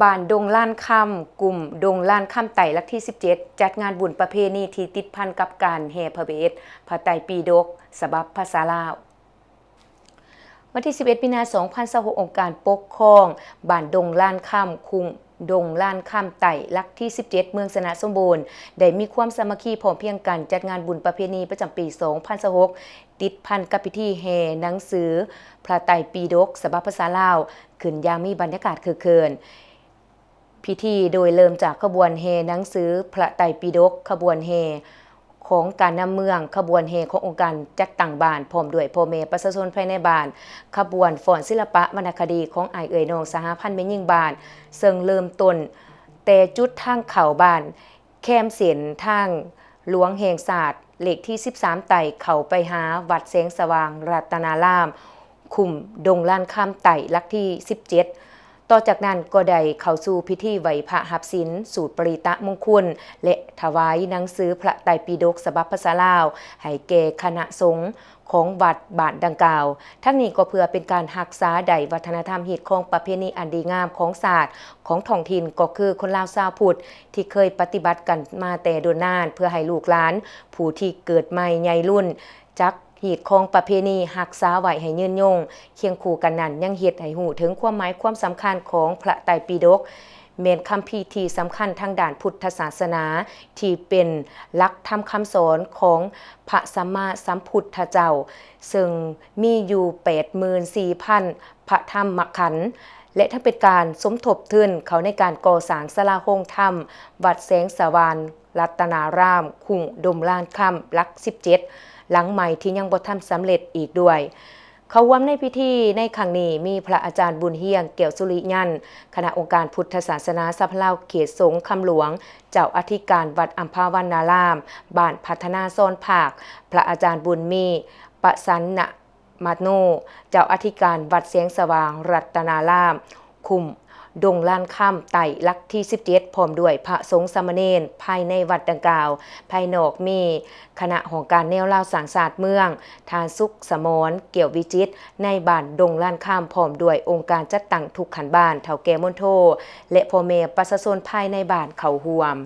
บ้านดงล้านค่ำกลุ่มดงล้านค่ำไต่ลักที่17จัดงานบุญประเพณีที่ติดพันกับการแห่พระเวทพระไตรปิฎกฉบับภาษาลาววันที่11มีนาคม2026องค์การปกครองบ้านดงล้านค่ำคุงดงล้านค่ำไต่ลักที่17เมืองสนะสมบูรณ์ได้มีความสามัคคีพร้อมเพรียงกันจัดงานบุญประเพณีประจำปี2026ติดพันกับพิธีแห่หนังสือพระไตรปิฎกฉบับภาษาลาวขึ้นอย่างมีบรรยากาศคึกคืนพิธีโดยเริ่มจากขบวนแห่หนังสือพระไตรปิฎกขบวนแห่ของการนำเมืองขบวนแห่ขององค์การจัดตั้งบ้านพร้อมด้วยพ่อแม่ประชาชนภายในบ้านขบวนฟ้อนศิลปะวรรณคดีของอ้ายเอ๋ยน้องสหพันธ์แม่หญิงบ้านซึ่งเริ่มต้นแต่จุดทางเข้าบ้านแคมเส้นทางหลวงแห่งศาสตร์เลขที่13ไต่เข้าไปหาวัดแสงสว่างรัตนารามคุมดงล้านค่ำไต่ลักที่17ต่อจากนั้นก็ได้เข้าสู่พิธีไหว้พระหับศีลสูตรปริตะมงคลและถวายหนังสือพระไตรปิฎกฉบับภาษาลาวให้แก่คณะสงฆ์ของวัดบ้านดังกล่าวทั้งนี้ก็เพื่อเป็นการรักษาใดวัฒนธรรมฮีตของประเพณีอันดีงามของศาสตร์ของท้องถิ่นก็คือคนลาวชาวพุทธที่เคยปฏิบัติกันมาแต่โดนนานเพื่อให้ลูกหลานผู้ที่เกิดใหม่ใหญ่รุ่นจักฮีตของประเพณีรักษาไว้ให้ยืนยงเคียงคู่กันนั้นยังเฮ็ดให้ฮู้ถึงความหมายความสำคัญของพระไตรปิฎกแม่นคัมภีร์ที่สำคัญทางด้านพุทธศาสนาที่เป็นหลักธรรมคำสอนของพระสัมมาสัมพุทธเจ้าซึ่งมีอยู่ 84,000 พระธรรมขันธ์และถ้าเป็นการสมทบทุนเขาในการก่อสร้างศาลาโฮงธรรมวัดแสงสว่างรัตนารามคุงดมล้านค่ำลัก17หลังใหม่ที่ยังบ่ทันสำเร็จอีกด้วยเขาร่วมในพิธีในครั้งนี้มีพระอาจารย์บุญเฮียงเกี่ยวสุริยันคณะองค์การพุทธศาสนาสภาลาวเขตสงฆ์คำหลวงเจ้าอธิการวัดอัมพาวันนารามบ้านพัฒนาซ่อนภาคพระอาจารย์บุญมีปะสันนะมาโนเจ้าอธิการวัดเสียงสว่างรัตนารามคุมดงล้านค่ำไต่ลักที่17พร้อมด้วยพระสงฆ์สามเณรภายในวัดดังกล่าวภายนอกมีคณะของการแนวเล่าสางศาสตร์เมืองทานสุขสมรเกี่ยววิจิตในบ้านดงล้านค่ำพร้อมด้วยองค์การจัดตั้งทุกขันบ้านเฒ่าแก่มณฑลและพ่อแม่ประชาชนภายในบ้านเขาร่วม